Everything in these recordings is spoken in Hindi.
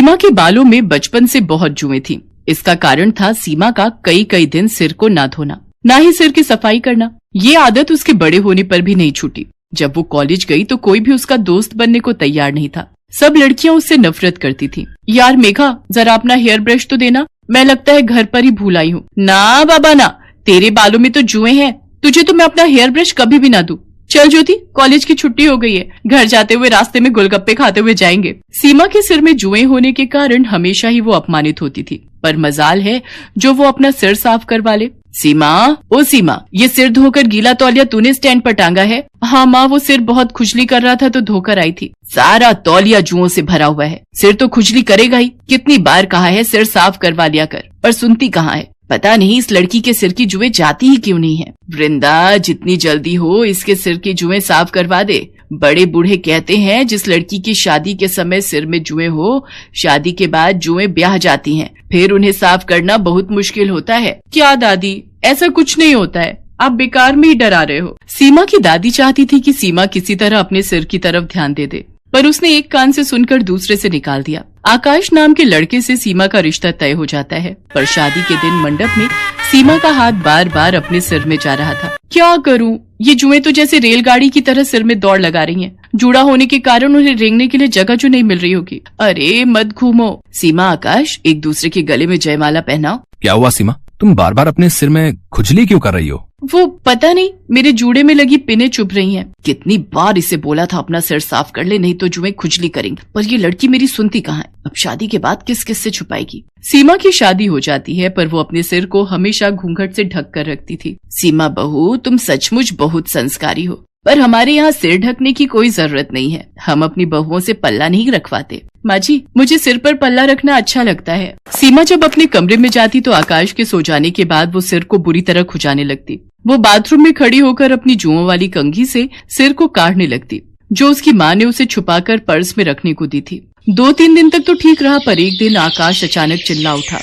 सीमा के बालों में बचपन से बहुत जुएं थीं। इसका कारण था सीमा का कई कई दिन सिर को ना धोना, ना ही सिर की सफाई करना। ये आदत उसके बड़े होने पर भी नहीं छूटी। जब वो कॉलेज गई तो कोई भी उसका दोस्त बनने को तैयार नहीं था। सब लड़कियां उससे नफरत करती थीं। यार मेघा, जरा अपना हेयर ब्रश तो देना, मैं लगता है घर पर ही भूल आई हूँ। ना बाबा ना, तेरे बालों में तो जुएं हैं, तुझे तो मैं अपना हेयर ब्रश कभी भी ना दूं। चल ज्योति, कॉलेज की छुट्टी हो गई है, घर जाते हुए रास्ते में गोलगप्पे खाते हुए जाएंगे। सीमा के सिर में जुएं होने के कारण हमेशा ही वो अपमानित होती थी, पर मजाल है जो वो अपना सिर साफ करवा ले। सीमा, ओ सीमा, ये सिर धोकर गीला तौलिया तूने स्टैंड पर टांगा है? हाँ माँ, वो सिर बहुत खुजली कर रहा था तो धोकर आई थी। सारा तौलिया जुओं से भरा हुआ है, सिर तो खुजली करेगा ही। कितनी बार कहा है सिर साफ करवा लिया कर, पर सुनती कहाँ है। पता नहीं इस लड़की के सिर की जुएं जाती ही क्यों नहीं है। वृंदा, जितनी जल्दी हो इसके सिर की जुएं साफ करवा दे। बड़े बूढ़े कहते हैं जिस लड़की की शादी के समय सिर में जुएं हो, शादी के बाद जुएं ब्याह जाती हैं, फिर उन्हें साफ करना बहुत मुश्किल होता है। क्या दादी, ऐसा कुछ नहीं होता है, आप बेकार में ही डरा रहे हो। सीमा की दादी चाहती थी कि सीमा किसी तरह अपने सिर की तरफ ध्यान दे, पर उसने एक कान से सुनकर दूसरे से निकाल दिया। आकाश नाम के लड़के से सीमा का रिश्ता तय हो जाता है, पर शादी के दिन मंडप में सीमा का हाथ बार बार अपने सिर में जा रहा था। क्या करूं, ये जुएं तो जैसे रेलगाड़ी की तरह सिर में दौड़ लगा रही हैं। जुड़ा होने के कारण उन्हें रेंगने के लिए जगह जो नहीं मिल रही होगी। अरे मत घूमो। सीमा, आकाश, एक दूसरे के गले में जयमाला पहनाओ। क्या हुआ सीमा, तुम बार बार अपने सिर में खुजली क्यों कर रही हो? वो पता नहीं, मेरे जूड़े में लगी पिनें चुभ रही हैं। कितनी बार इसे बोला था अपना सिर साफ कर ले, नहीं तो जुएं खुजली करेंगी, पर ये लड़की मेरी सुनती कहाँ है। अब शादी के बाद किस किस से छुपाएगी। सीमा की शादी हो जाती है, पर वो अपने सिर को हमेशा घूंघट से ढक कर रखती थी। सीमा बहू, तुम सचमुच बहुत संस्कारी हो, पर हमारे यहाँ सिर ढकने की कोई जरूरत नहीं है। हम अपनी बहुओं से पल्ला नहीं रखवाते। माँ जी, मुझे सिर पर पल्ला रखना अच्छा लगता है। सीमा जब अपने कमरे में जाती तो आकाश के सो जाने के बाद वो सिर को बुरी तरह खुजाने लगती। वो बाथरूम में खड़ी होकर अपनी जुओं वाली कंघी से सिर को काटने लगती, जो उसकी माँ ने उसे छुपाकर पर्स में रखने को दी थी। 2-3 दिन तक तो ठीक रहा, पर एक दिन आकाश अचानक चिल्ला उठा।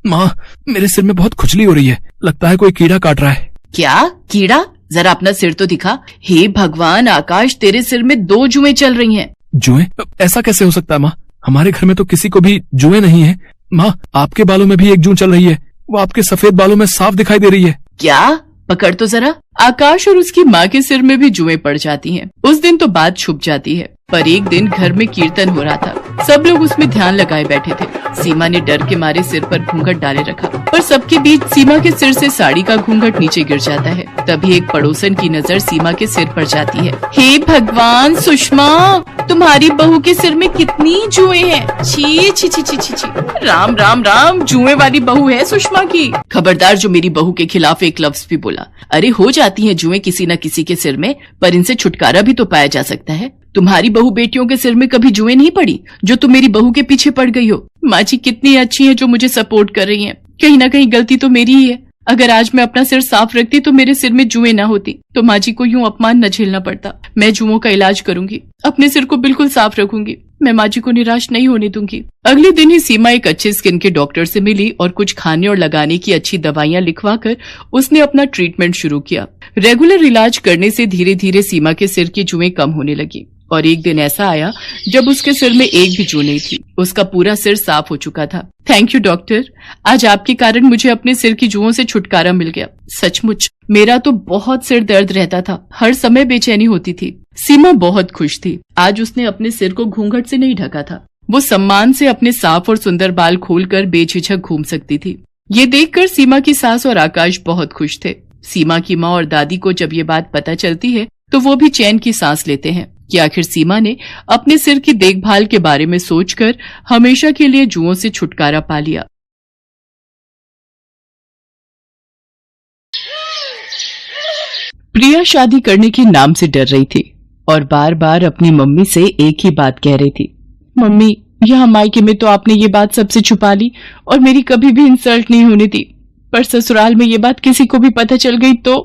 माँ, मेरे सिर में बहुत खुजली हो रही है, लगता है कोई कीड़ा काट रहा है। क्या कीड़ा? जरा अपना सिर तो दिखा। हे भगवान आकाश, तेरे सिर में 2 जुएं चल रही हैं। जुएं? ऐसा कैसे हो सकता है माँ, हमारे घर में तो किसी को भी जुएं नहीं है। माँ, आपके बालों में भी एक जूं चल रही है, वो आपके सफेद बालों में साफ दिखाई दे रही है। क्या? पकड़ तो जरा। आकाश और उसकी माँ के सिर में भी जुएं पड़ जाती हैं। उस दिन तो बात छुप जाती है, पर एक दिन घर में कीर्तन हो रहा था। सब लोग उसमें ध्यान लगाए बैठे थे। सीमा ने डर के मारे सिर पर घूंघट डाले रखा, पर सबके बीच सीमा के सिर से साड़ी का घूंघट नीचे गिर जाता है। तभी एक पड़ोसन की नजर सीमा के सिर पर जाती है। हे भगवान सुषमा, तुम्हारी बहू के सिर में कितनी जुएं हैं। छी छी छी छी छी छी। राम राम राम, जुएं वाली बहू है सुषमा की। खबरदार जो मेरी बहू के खिलाफ एक लफ्ज भी बोला। अरे हो जाती हैं जुएं किसी न किसी के सिर में, पर इनसे छुटकारा भी तो पाया जा सकता है। तुम्हारी बहू बेटियों के सिर में कभी जुएं नहीं पड़ी, जो तुम मेरी बहू के पीछे पड़ गई हो। माँ जी कितनी अच्छी है जो मुझे सपोर्ट कर रही हैं। कहीं ना कहीं गलती तो मेरी ही है। अगर आज मैं अपना सिर साफ रखती तो मेरे सिर में जुएं ना होती, तो माँ जी को यूं अपमान न झेलना पड़ता। मैं जुओं का इलाज करूंगी, अपने सिर को बिल्कुल साफ रखूंगी। मैं माँ जी को निराश नहीं होने दूंगी। अगले दिन ही सीमा एक अच्छे स्किन के डॉक्टर से मिली और कुछ खाने और लगाने की अच्छी दवाइयाँ लिखवाकर उसने अपना ट्रीटमेंट शुरू किया। रेगुलर इलाज करने से धीरे धीरे सीमा के सिर की जुएं कम होने लगी, और एक दिन ऐसा आया जब उसके सिर में एक भी जू नहीं थी। उसका पूरा सिर साफ हो चुका था। थैंक यू डॉक्टर, आज आपके कारण मुझे अपने सिर की जुओं से छुटकारा मिल गया। सचमुच मेरा तो बहुत सिर दर्द रहता था, हर समय बेचैनी होती थी। सीमा बहुत खुश थी। आज उसने अपने सिर को घूंघट से नहीं ढका था। वो सम्मान से अपने साफ और सुंदर बाल खोलकर बेझिझक घूम सकती थी। ये देखकर सीमा की सास और आकाश बहुत खुश थे। सीमा की माँ और दादी को जब ये बात पता चलती है तो वो भी चैन की सांस लेते हैं कि आखिर सीमा ने अपने सिर की देखभाल के बारे में सोचकर हमेशा के लिए जुओं से छुटकारा पा लिया। प्रिया शादी करने के नाम से डर रही थी और बार बार अपनी मम्मी से एक ही बात कह रही थी। मम्मी, यहाँ मायके में तो आपने ये बात सबसे छुपा ली और मेरी कभी भी इंसल्ट नहीं होने दी, पर ससुराल में ये बात किसी को भी पता चल गई तो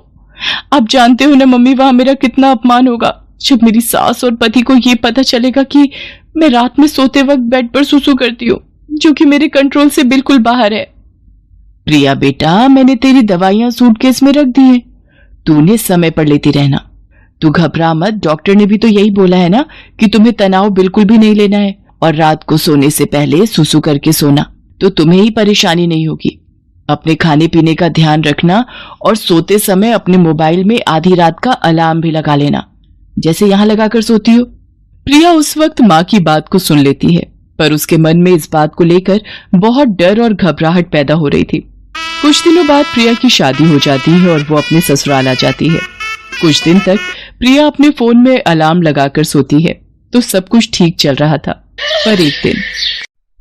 आप जानते हो ना मम्मी, वहां मेरा कितना अपमान होगा। जब मेरी सास और पति को ये पता चलेगा कि मैं रात में सोते वक्त बेड पर सुसु करती हूँ, जो कि मेरे कंट्रोल से बिल्कुल बाहर है। प्रिया बेटा, मैंने तेरी दवाइयां सूटकेस में रख दी हैं, तूने समय पर लेती रहना। तू घबरा मत, डॉक्टर ने भी तो यही बोला है ना कि तुम्हें तनाव बिल्कुल भी नहीं लेना है और रात को सोने से पहले सुसु करके सोना, तो तुम्हें ही परेशानी नहीं होगी। अपने खाने पीने का ध्यान रखना और सोते समय अपने मोबाइल में आधी रात का अलार्म भी लगा लेना, जैसे यहाँ लगाकर सोती हो। प्रिया उस वक्त माँ की बात को सुन लेती है, पर उसके मन में इस बात को लेकर बहुत डर और घबराहट पैदा हो रही थी। कुछ दिनों बाद प्रिया की शादी हो जाती है और वो अपने ससुराल आ जाती है। कुछ दिन तक प्रिया अपने फोन में अलार्म लगाकर सोती है, तो सब कुछ ठीक चल रहा था। पर एक दिन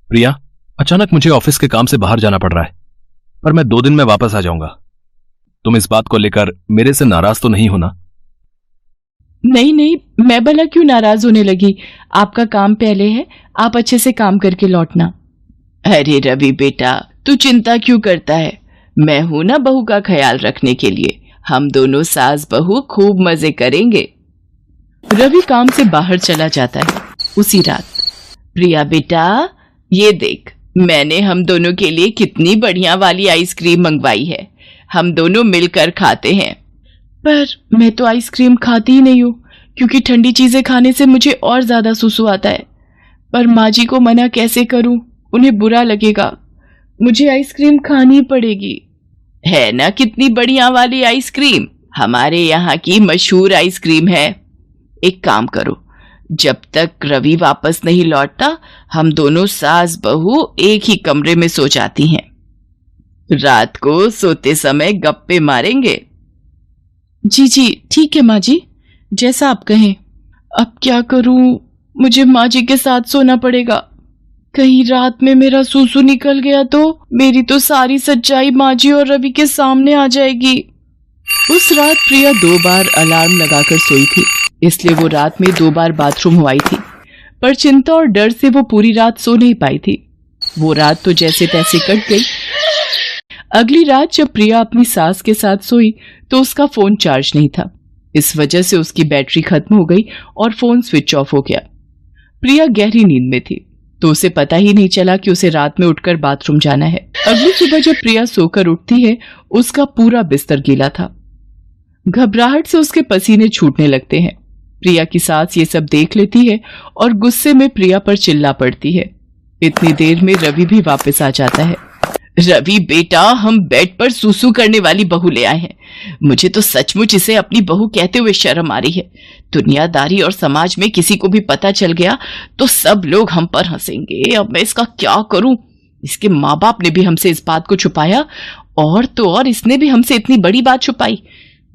प्रिया, अचानक मुझे ऑफिस के काम से बाहर जाना पड़ रहा है, पर मैं 2 दिन में वापस आ जाऊंगा। तुम इस बात को लेकर मेरे से नाराज तो नहीं होना? नहीं नहीं, मैं भला क्यों नाराज होने लगी। आपका काम पहले है, आप अच्छे से काम करके लौटना। अरे रवि बेटा, तू चिंता क्यों करता है, मैं हूं ना बहू का ख्याल रखने के लिए। हम दोनों सास बहू खूब मजे करेंगे। रवि काम से बाहर चला जाता है। उसी रात, प्रिया बेटा ये देख, मैंने हम दोनों के लिए कितनी बढ़िया वाली आइसक्रीम मंगवाई है, हम दोनों मिलकर खाते हैं। पर मैं तो आइसक्रीम खाती ही नहीं हूँ, क्योंकि ठंडी चीजें खाने से मुझे और ज्यादा सुसु आता है। पर माँ जी को मना कैसे करूं, उन्हें बुरा लगेगा। मुझे आइसक्रीम खानी पड़ेगी। है ना कितनी बढ़िया वाली आइसक्रीम, हमारे यहाँ की मशहूर आइसक्रीम है। एक काम करो, जब तक रवि वापस नहीं लौटता हम दोनों सास बहू एक ही कमरे में सो जाती हैं। रात को सोते समय गप्पे मारेंगे। जी जी ठीक है माँ जी, जैसा आप कहें। अब क्या करूं, मुझे माँ जी के साथ सोना पड़ेगा। कहीं रात में मेरा सूसू निकल गया तो मेरी तो सारी सच्चाई माँ जी और रवि के सामने आ जाएगी। उस रात प्रिया 2 बार अलार्म लगाकर सोई थी, इसलिए वो रात में 2 बार बाथरूम हो आई थी। पर चिंता और डर से वो पूरी रात सो नहीं पाई थी। वो रात तो जैसे तैसे कट गई। अगली रात जब प्रिया अपनी सास के साथ सोई तो उसका फोन चार्ज नहीं था। इस वजह से उसकी बैटरी खत्म हो गई और फोन स्विच ऑफ हो गया। प्रिया गहरी नींद में थी, तो उसे पता ही नहीं चला कि उसे रात में उठकर बाथरूम जाना है। अगली सुबह जब प्रिया सोकर उठती है, उसका पूरा बिस्तर गीला था। घबराहट से उसके पसीने छूटने लगते हैं। प्रिया की सास ये सब देख लेती है और गुस्से में प्रिया पर चिल्ला पड़ती है। इतनी देर में रवि भी वापस आ जाता है। रवि बेटा, हम बेड पर सूसू करने वाली बहू ले आए हैं। मुझे तो सचमुच इसे अपनी बहू कहते हुए शर्म आ रही है। दुनियादारी और समाज में किसी को भी पता चल गया तो सब लोग हम पर हंसेंगे। अब मैं इसका क्या करूं? इसके माँ बाप ने भी हमसे इस बात को छुपाया, और तो और इसने भी हमसे इतनी बड़ी बात छुपाई।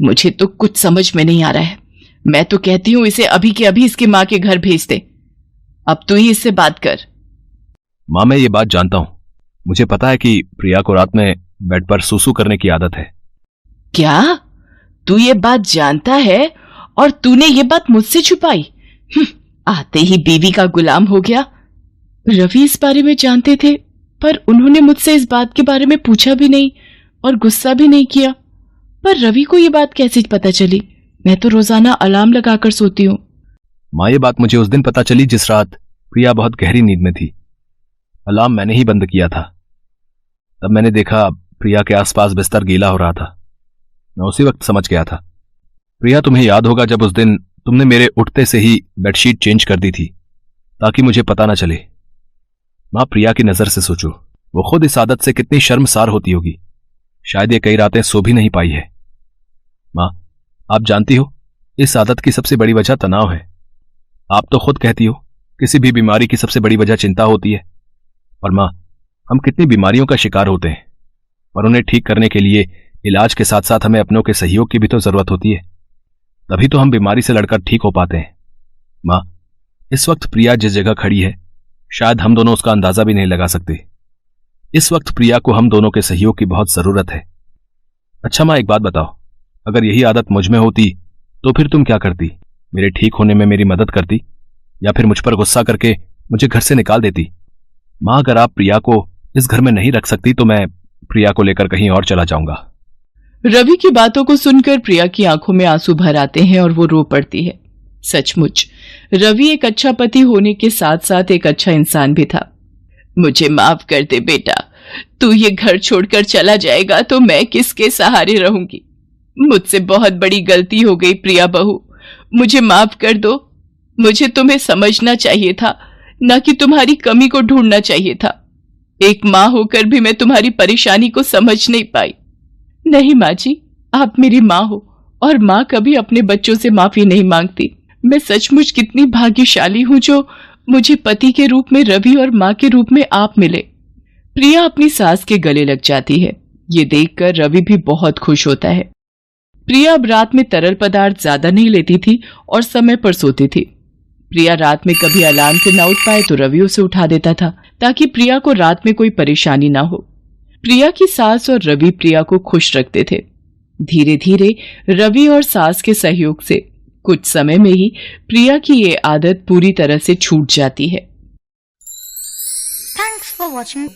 मुझे तो कुछ समझ में नहीं आ रहा है। मैं तो कहती हूँ इसे अभी के अभी इसकी माँ के घर भेज दे। अब तू ही इससे बात कर। माँ, मैं ये बात जानता हूँ। मुझे पता है कि प्रिया को रात में बेड पर सूसू करने की आदत है। क्या? तू ये बात जानता है और तूने ये बात मुझसे छुपाई? आते ही बीवी का गुलाम हो गया। रवि इस बारे में जानते थे, पर उन्होंने मुझसे इस बात के बारे में पूछा भी नहीं और गुस्सा भी नहीं किया। पर रवि को ये बात कैसे पता चली? मैं तो रोजाना अलार्म लगाकर सोती हूँ। माँ, ये बात मुझे उस दिन पता चली जिस रात प्रिया बहुत गहरी नींद में थी। अलार्म मैंने ही बंद किया था। तब मैंने देखा प्रिया के आसपास बिस्तर गीला हो रहा था। मैं उसी वक्त समझ गया था। प्रिया, तुम्हें याद होगा जब उस दिन तुमने मेरे उठते से ही बेडशीट चेंज कर दी थी ताकि मुझे पता ना चले। माँ, प्रिया की नजर से सोचो, वो खुद इस आदत से कितनी शर्मसार होती होगी। शायद ये कई रातें सो भी नहीं पाई है। माँ, आप जानती हो इस आदत की सबसे बड़ी वजह तनाव है। आप तो खुद कहती हो किसी भी बीमारी की सबसे बड़ी वजह चिंता होती है। और माँ, हम कितनी बीमारियों का शिकार होते हैं, पर उन्हें ठीक करने के लिए इलाज के साथ साथ हमें अपनों के सहयोग की भी तो जरूरत होती है। तभी तो हम बीमारी से लड़कर ठीक हो पाते हैं। माँ, इस वक्त प्रिया जिस जगह खड़ी है शायद हम दोनों उसका अंदाजा भी नहीं लगा सकते। इस वक्त प्रिया को हम दोनों के सहयोग की बहुत जरूरत है। अच्छा माँ, एक बात बताओ, अगर यही आदत मुझ में होती तो फिर तुम क्या करती? मेरे ठीक होने में मेरी मदद करती या फिर मुझ पर गुस्सा करके मुझे घर से निकाल देती? माँ, अगर आप प्रिया को इस घर में नहीं रख सकती तो मैं प्रिया को लेकर कहीं और चला जाऊंगा। रवि की बातों को सुनकर प्रिया की आंखों में आंसू भर आते हैं और वो रो पड़ती है। सचमुच रवि एक अच्छा पति होने के साथ साथ एक अच्छा इंसान भी था। मुझे माफ कर दे बेटा, तू ये घर छोड़कर चला जाएगा तो मैं किसके सहारे रहूंगी? मुझसे बहुत बड़ी गलती हो गई प्रिया बहू, मुझे माफ कर दो। मुझे तुम्हें समझना चाहिए था, न कि तुम्हारी कमी को ढूंढना चाहिए था। एक माँ होकर भी मैं तुम्हारी परेशानी को समझ नहीं पाई। नहीं माँ जी, आप मेरी माँ हो और माँ कभी अपने बच्चों से माफी नहीं मांगती। मैं सचमुच कितनी भाग्यशाली हूँ जो मुझे पति के रूप में रवि और माँ के रूप में आप मिले। प्रिया अपनी सास के गले लग जाती है। ये देखकर रवि भी बहुत खुश होता है। प्रिया अब रात में तरल पदार्थ ज्यादा नहीं लेती थी और समय पर सोती थी। प्रिया रात में कभी अलार्म से ना उठ पाए तो रवि उसे उठा देता था ताकि प्रिया को रात में कोई परेशानी ना हो। प्रिया की सास और रवि प्रिया को खुश रखते थे। धीरे धीरे रवि और सास के सहयोग से कुछ समय में ही प्रिया की ये आदत पूरी तरह से छूट जाती है। Thanks for watching.